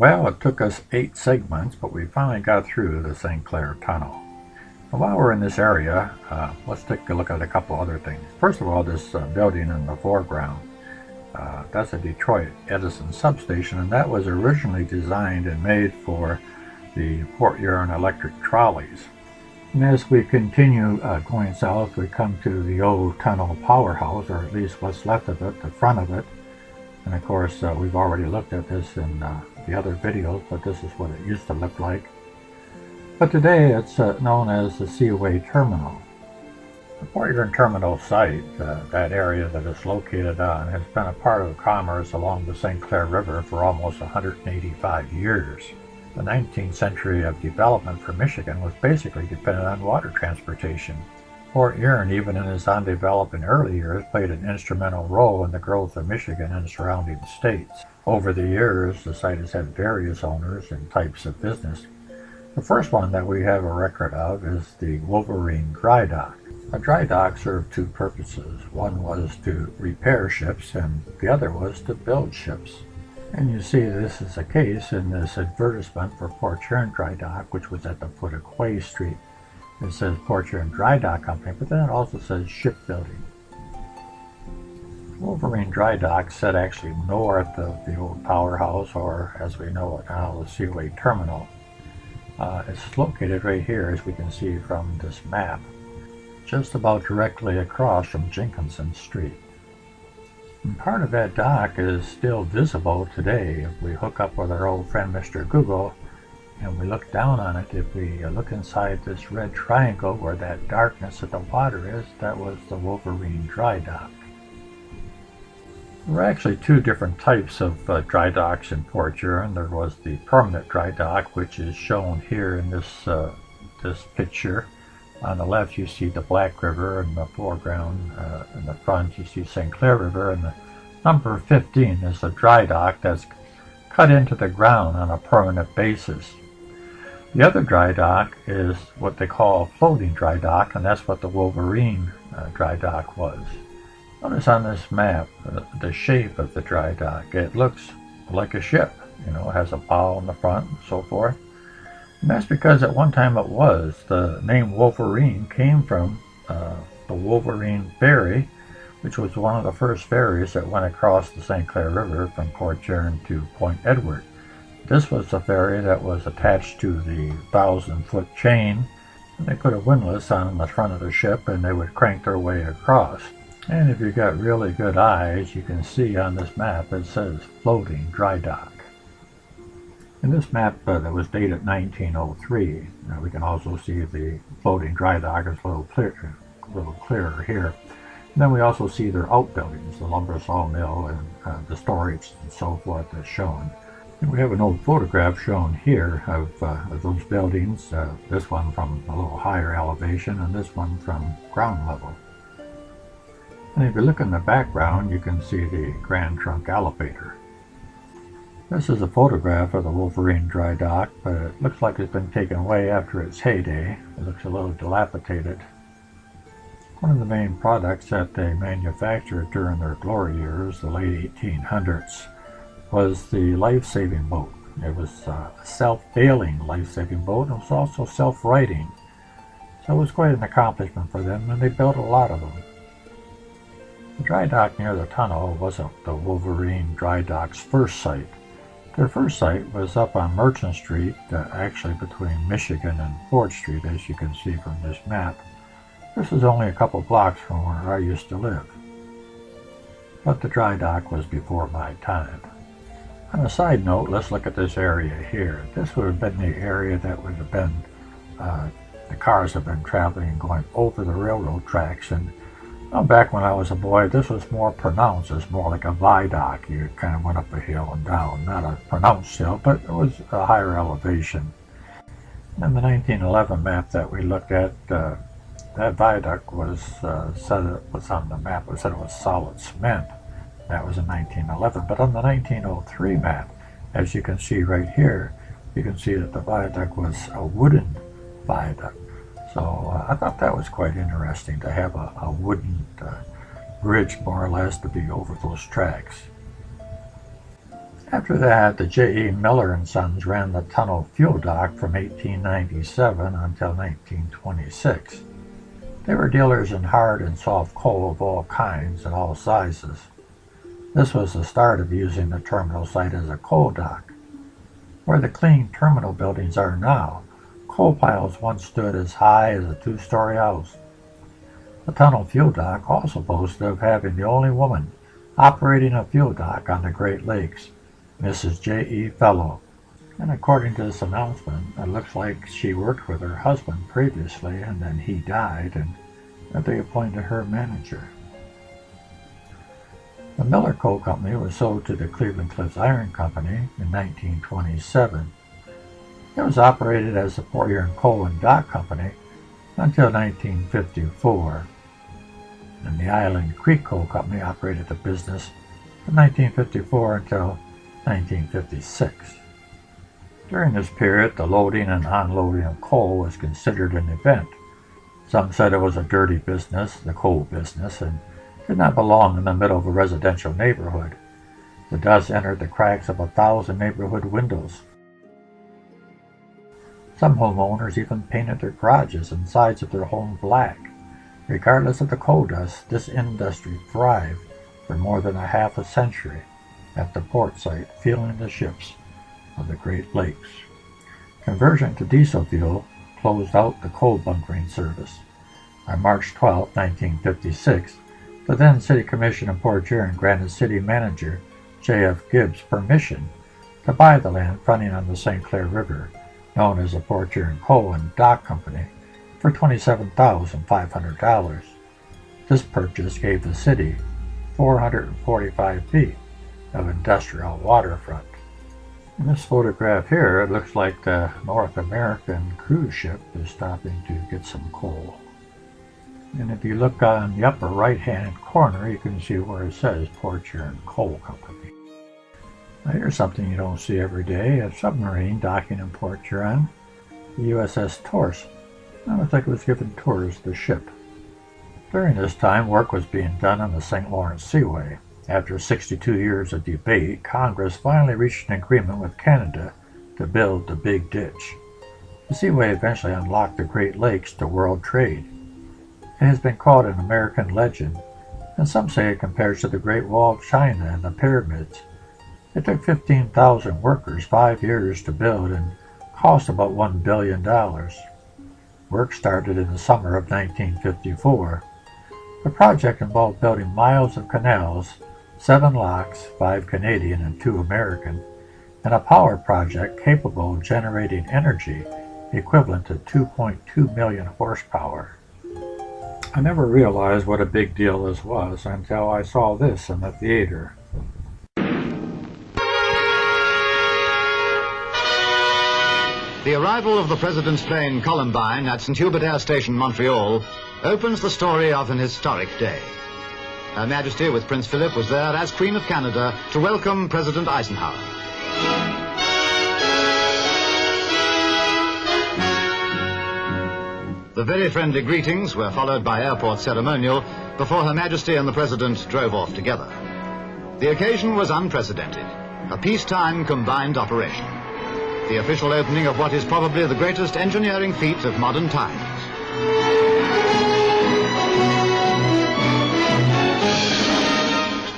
Well, it took us 8 segments, but we finally got through the St. Clair Tunnel. And while we're in this area, let's take a look at a couple other things. First of all, this building in the foreground, that's a Detroit Edison substation, and that was originally designed and made for the Port Huron electric trolleys. And as we continue going south, we come to the old tunnel powerhouse, or at least what's left of it, the front of it. And of course, we've already looked at this in the other videos, but this is what it used to look like. But today it's known as the Seaway Terminal. The Port Huron Terminal site, that area that it's located on, has been a part of commerce along the St. Clair River for almost 185 years. The 19th century of development for Michigan was basically dependent on water transportation. Port Huron, even in its undeveloped early years, played an instrumental role in the growth of Michigan and surrounding states. Over the years, the site has had various owners and types of business. The first one that we have a record of is the Wolverine dry dock. A dry dock served two purposes. One was to repair ships, and the other was to build ships. And you see this is the case in this advertisement for Port Huron Dry Dock, which was at the foot of Quay Street. It says Port Huron Dry Dock Company, but then it also says shipbuilding. Wolverine Dry Dock set actually north of the old powerhouse, or as we know it now, the Seaway Terminal. It's located right here, as we can see from this map, just about directly across from Jenkinson Street. And part of that dock is still visible today. If we hook up with our old friend Mr. Google, and we look down on it, if we look inside this red triangle where that darkness at the water is, that was the Wolverine Dry Dock. There were actually two different types of dry docks in Port Huron. There was the permanent dry dock, which is shown here in this picture. On the left you see the Black River, in the foreground, in the front you see St. Clair River, and the number 15 is the dry dock that's cut into the ground on a permanent basis. The other dry dock is what they call a floating dry dock, and that's what the Wolverine dry dock was. Notice on this map the shape of the dry dock. It looks like a ship, it has a bow in the front and so forth. And that's because at one time it was. The name Wolverine came from the Wolverine ferry, which was one of the first ferries that went across the St. Clair River from Port Huron to Point Edward. This was the ferry that was attached to the 1,000-foot chain, and they put a windlass on the front of the ship and they would crank their way across. And if you've got really good eyes, you can see on this map it says floating dry dock. In this map that was dated 1903, we can also see the floating dry dock is a little clearer here. And then we also see their outbuildings, the lumber sawmill and the storage and so forth that's shown. And we have an old photograph shown here of those buildings, this one from a little higher elevation and this one from ground level. And if you look in the background, you can see the Grand Trunk elevator. This is a photograph of the Wolverine dry dock, but it looks like it's been taken away after its heyday. It looks a little dilapidated. One of the main products that they manufactured during their glory years, the late 1800s, was the life-saving boat. It was a self-bailing life-saving boat, and it was also self-righting. So it was quite an accomplishment for them, and they built a lot of them. The dry dock near the tunnel wasn't the Wolverine dry dock's first site. Their first site was up on Merchant Street, actually between Michigan and Ford Street, as you can see from this map. This is only a couple blocks from where I used to live. But the dry dock was before my time. On a side note, let's look at this area here. This would have been the area that would have been, the cars have been traveling going over the railroad tracks. And back when I was a boy, this was more pronounced. It's more like a viaduct. You kind of went up a hill and down. Not a pronounced hill, but it was a higher elevation. In the 1911 map that we looked at, that viaduct was on the map. It said it was solid cement. That was in 1911. But on the 1903 map, as you can see right here, you can see that the viaduct was a wooden viaduct. So I thought that was quite interesting to have a wooden bridge, more or less, to be over those tracks. After that, the J.E. Miller and Sons ran the tunnel fuel dock from 1897 until 1926. They were dealers in hard and soft coal of all kinds and all sizes. This was the start of using the terminal site as a coal dock. Where the clean terminal buildings are now, coal piles once stood as high as a two-story house. The tunnel fuel dock also boasted of having the only woman operating a fuel dock on the Great Lakes, Mrs. J.E. Fellow. And according to this announcement, it looks like she worked with her husband previously and then he died and they appointed her manager. The Miller Coal Company was sold to the Cleveland Cliffs Iron Company in 1927. It was operated as the Port Huron Coal and Dock Company until 1954. And the Island Creek Coal Company operated the business from 1954 until 1956. During this period, the loading and unloading of coal was considered an event. Some said it was a dirty business, the coal business, and did not belong in the middle of a residential neighborhood. The dust entered the cracks of 1,000 neighborhood windows. Some homeowners even painted their garages and sides of their home black. Regardless of the coal dust, this industry thrived for more than a half a century at the port site, fueling the ships of the Great Lakes. Conversion to diesel fuel closed out the coal bunkering service. On March 12, 1956, the then City Commission of Port Huron granted City Manager J.F. Gibbs permission to buy the land fronting on the St. Clair River, known as the Port Huron Coal and Dock Company, for $27,500. This purchase gave the city 445 feet of industrial waterfront. In this photograph here, it looks like the North American cruise ship is stopping to get some coal. And if you look on the upper right-hand corner, you can see where it says Port Huron Coal Company. Now here's something you don't see every day, a submarine docking in Port Huron, the USS Torse. It looks like it was giving tours of the ship. During this time, work was being done on the St. Lawrence Seaway. After 62 years of debate, Congress finally reached an agreement with Canada to build the Big Ditch. The Seaway eventually unlocked the Great Lakes to world trade. It has been called an American legend, and some say it compares to the Great Wall of China and the pyramids. It took 15,000 workers 5 years to build and cost about $1 billion. Work started in the summer of 1954. The project involved building miles of canals, 7 locks, 5 Canadian and 2 American, and a power project capable of generating energy equivalent to 2.2 million horsepower. I never realized what a big deal this was until I saw this in the theater. The arrival of the President's plane Columbine at St. Hubert Air Station, Montreal, opens the story of an historic day. Her Majesty with Prince Philip was there as Queen of Canada to welcome President Eisenhower. The very friendly greetings were followed by airport ceremonial before Her Majesty and the President drove off together. The occasion was unprecedented, a peacetime combined operation. The official opening of what is probably the greatest engineering feat of modern times.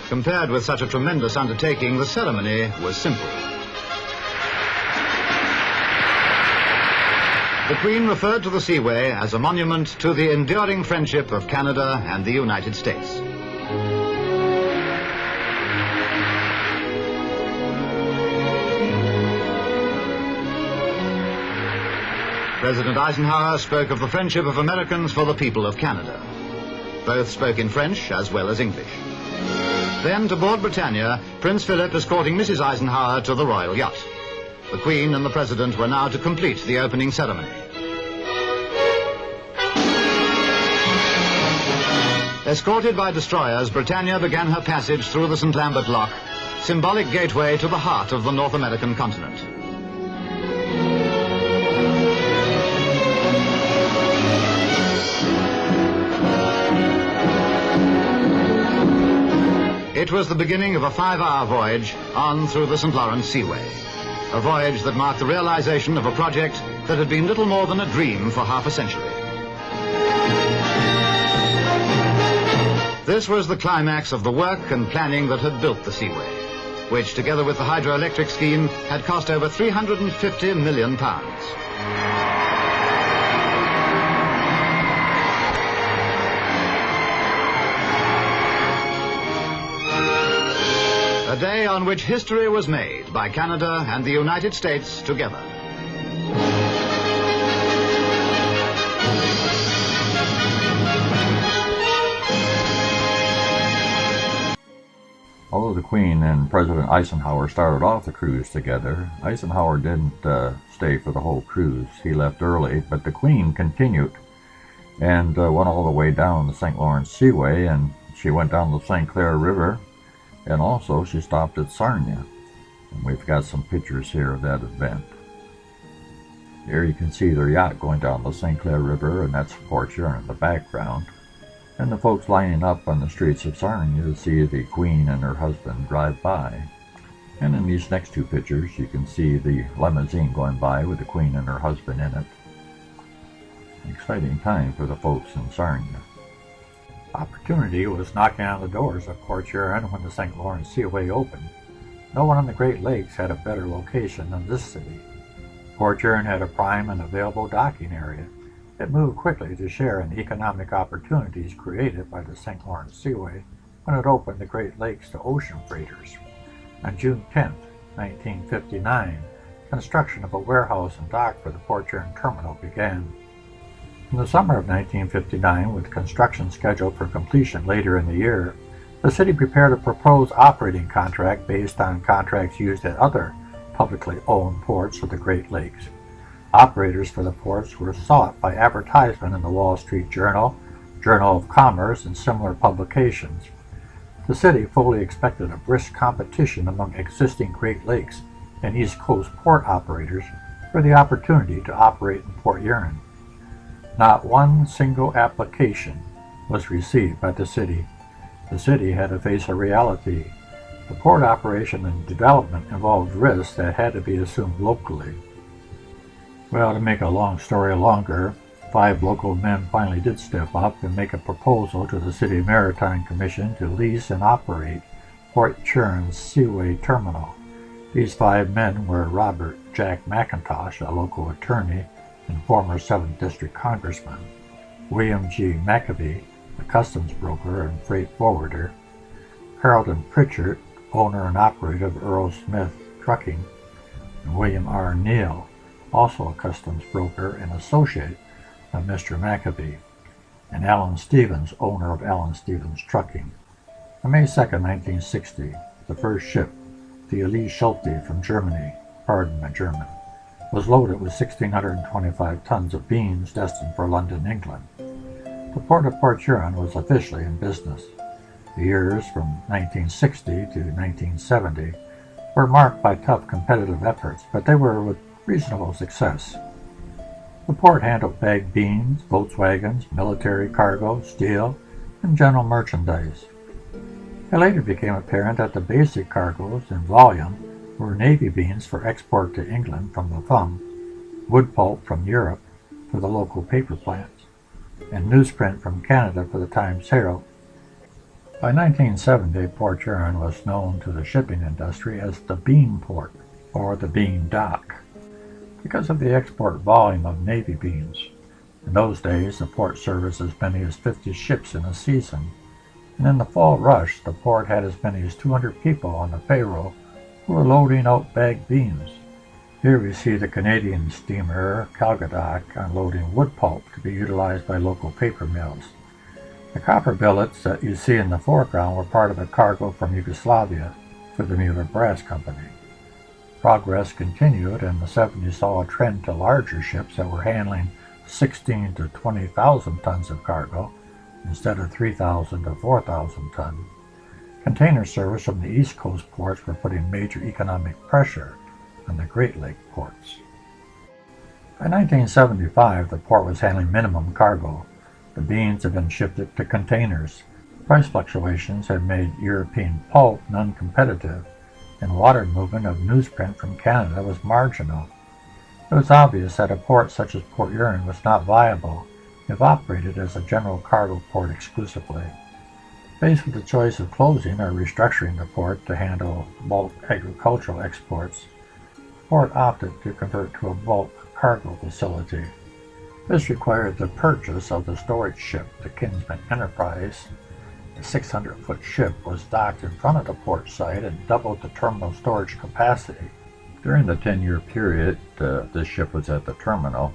Compared with such a tremendous undertaking, the ceremony was simple. The Queen referred to the Seaway as a monument to the enduring friendship of Canada and the United States. President Eisenhower spoke of the friendship of Americans for the people of Canada. Both spoke in French as well as English. Then, to board Britannia, Prince Philip escorting Mrs. Eisenhower to the royal yacht. The Queen and the President were now to complete the opening ceremony. Escorted by destroyers, Britannia began her passage through the St. Lambert Lock, symbolic gateway to the heart of the North American continent. It was the beginning of a 5-hour voyage on through the St. Lawrence Seaway. A voyage that marked the realization of a project that had been little more than a dream for half a century. This was the climax of the work and planning that had built the Seaway, which together with the hydroelectric scheme had cost over £350 million. A day on which history was made by Canada and the United States together. Although the Queen and President Eisenhower started off the cruise together, Eisenhower didn't stay for the whole cruise. He left early, but the Queen continued and went all the way down the St. Lawrence Seaway, and she went down the St. Clair River, and also she stopped at Sarnia. And we've got some pictures here of that event. Here you can see their yacht going down the St. Clair River, and that's Port Huron in the background. And the folks lining up on the streets of Sarnia to see the Queen and her husband drive by. And in these next two pictures, you can see the limousine going by with the Queen and her husband in it. An exciting time for the folks in Sarnia. Opportunity was knocking on the doors of Port Huron when the St. Lawrence Seaway opened. No one on the Great Lakes had a better location than this city. Port Huron had a prime and available docking area. It moved quickly to share in the economic opportunities created by the St. Lawrence Seaway when it opened the Great Lakes to ocean freighters. On June 10, 1959, construction of a warehouse and dock for the Port Huron terminal began. In the summer of 1959, with construction scheduled for completion later in the year, the city prepared a proposed operating contract based on contracts used at other publicly owned ports of the Great Lakes. Operators for the ports were sought by advertisement in the Wall Street Journal, Journal of Commerce, and similar publications. The city fully expected a brisk competition among existing Great Lakes and East Coast port operators for the opportunity to operate in Port Huron. Not one single application was received by the city. The city had to face a reality. The port operation and development involved risks that had to be assumed locally. Well, to make a long story longer, 5 local men finally did step up and make a proposal to the City Maritime Commission to lease and operate Port Huron's Seaway Terminal. These 5 men were Robert Jack McIntosh, a local attorney and former 7th District Congressman, William G. McAbee, a customs broker and freight forwarder, Carlton Pritchard, owner and operator of Earl Smith Trucking, and William R. Neal, also a customs broker and associate of Mr. McAbee, and Alan Stevens, owner of Alan Stevens Trucking. On May 2, 1960, the first ship, the Elise Schulte from Germany, pardon my German, was loaded with 1,625 tons of beans destined for London, England. The port of Port Huron was officially in business. The years from 1960 to 1970 were marked by tough competitive efforts, but they were with reasonable success. The port handled bagged beans, Volkswagens, military cargo, steel, and general merchandise. It later became apparent that the basic cargoes in volume were navy beans for export to England from the Thumb, wood pulp from Europe for the local paper plants, and newsprint from Canada for the Times Herald. By 1970, Port Huron was known to the shipping industry as the Bean Port, or the Bean Dock, because of the export volume of navy beans. In those days, the port serviced as many as 50 ships in a season, and in the fall rush, the port had as many as 200 people on the payroll who were loading out bagged beans. Here we see the Canadian steamer Calgadoc unloading wood pulp to be utilized by local paper mills. The copper billets that you see in the foreground were part of a cargo from Yugoslavia for the Mueller Brass Company. Progress continued, and the 70s saw a trend to larger ships that were handling 16 to 20,000 tons of cargo instead of 3,000 to 4,000 tons. Container service from the East Coast ports were putting major economic pressure on the Great Lake ports. By 1975, the port was handling minimum cargo. The beans had been shifted to containers. Price fluctuations had made European pulp non-competitive, and water movement of newsprint from Canada was marginal. It was obvious that a port such as Port Huron was not viable if operated as a general cargo port exclusively. Faced with the choice of closing or restructuring the port to handle bulk agricultural exports, the port opted to convert to a bulk cargo facility. This required the purchase of the storage ship, the Kinsman Enterprise. The 600-foot ship was docked in front of the port site and doubled the terminal storage capacity. During the 10-year period this ship was at the terminal,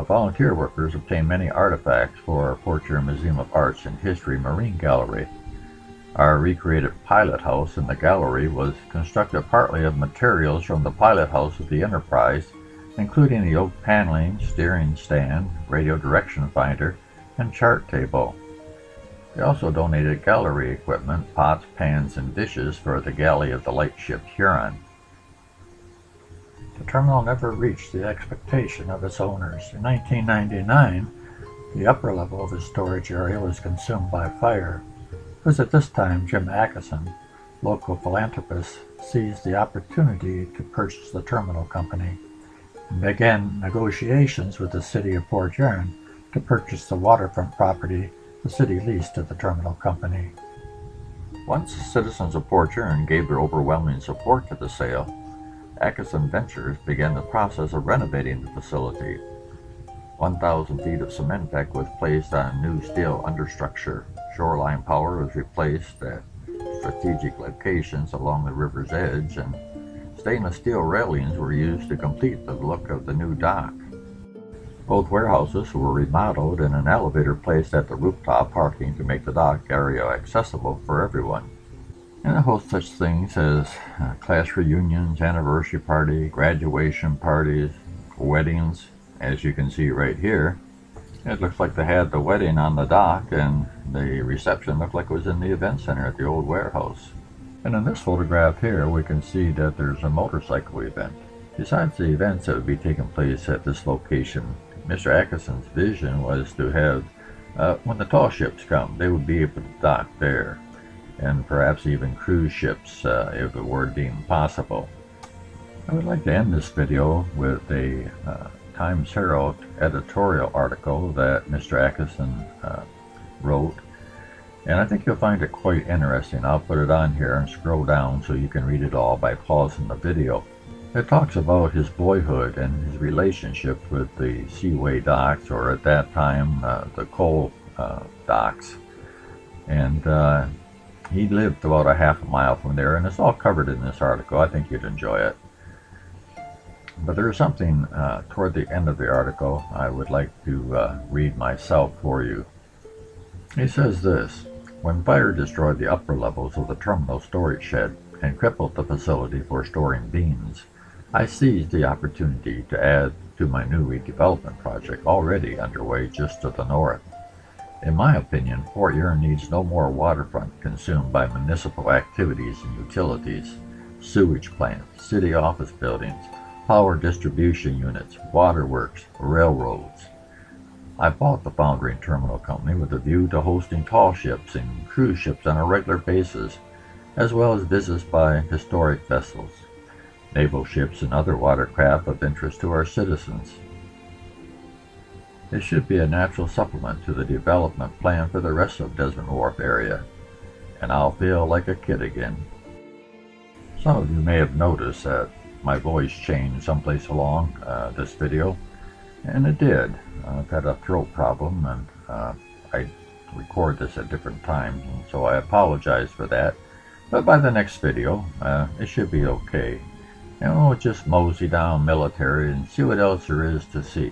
volunteer workers obtained many artifacts for Port Huron Museum of Arts and History Marine Gallery. Our recreated pilot house in the gallery was constructed partly of materials from the pilot house of the Enterprise, including the oak paneling, steering stand, radio direction finder, and chart table. They also donated gallery equipment, pots, pans, and dishes for the galley of the lightship Huron. The terminal never reached the expectation of its owners. In 1999, the upper level of the storage area was consumed by fire. It was at this time Jim Atkinson, local philanthropist, seized the opportunity to purchase the terminal company and began negotiations with the city of Port Huron to purchase the waterfront property the city leased to the terminal company. Once citizens of Port Huron gave their overwhelming support to the sale, Atkinson Ventures began the process of renovating the facility. 1,000 feet of cement deck was placed on new steel understructure. Shoreline power was replaced at strategic locations along the river's edge, and stainless steel railings were used to complete the look of the new dock. Both warehouses were remodeled and an elevator placed at the rooftop parking to make the dock area accessible for everyone. And it hosts such things as class reunions, anniversary party, graduation parties, weddings. As you can see right here, it looks like they had the wedding on the dock, and the reception looked like it was in the event center at the old warehouse. And in this photograph here, we can see that there's a motorcycle event. Besides the events that would be taking place at this location, Mr. Atkinson's vision was to have, when the tall ships come, they would be able to dock there, and perhaps even cruise ships if it were deemed possible. I would like to end this video with a Times Herald editorial article that Mr. Atkinson wrote, and I think you'll find it quite interesting. I'll put it on here and scroll down so you can read it all by pausing the video. It talks about his boyhood and his relationship with the Seaway docks, or at that time the coal docks, and he lived about a half a mile from there, and it's all covered in this article. I think you'd enjoy it. But there's something toward the end of the article I would like to read myself for you. He says this: when fire destroyed the upper levels of the terminal storage shed and crippled the facility for storing beans, I seized the opportunity to add to my new redevelopment project already underway just to the north. In my opinion, Port Huron needs no more waterfront consumed by municipal activities and utilities, sewage plants, city office buildings, power distribution units, waterworks, railroads. I bought the Foundry and Terminal Company with a view to hosting tall ships and cruise ships on a regular basis, as well as visits by historic vessels, naval ships, and other watercraft of interest to our citizens. It should be a natural supplement to the development plan for the rest of Desmond Wharf area, and I'll feel like a kid again. Some of you may have noticed that my voice changed someplace along this video, and it did. I've had a throat problem, and I record this at different times, and so I apologize for that. But by the next video, it should be okay. And we'll just mosey down military and see what else there is to see.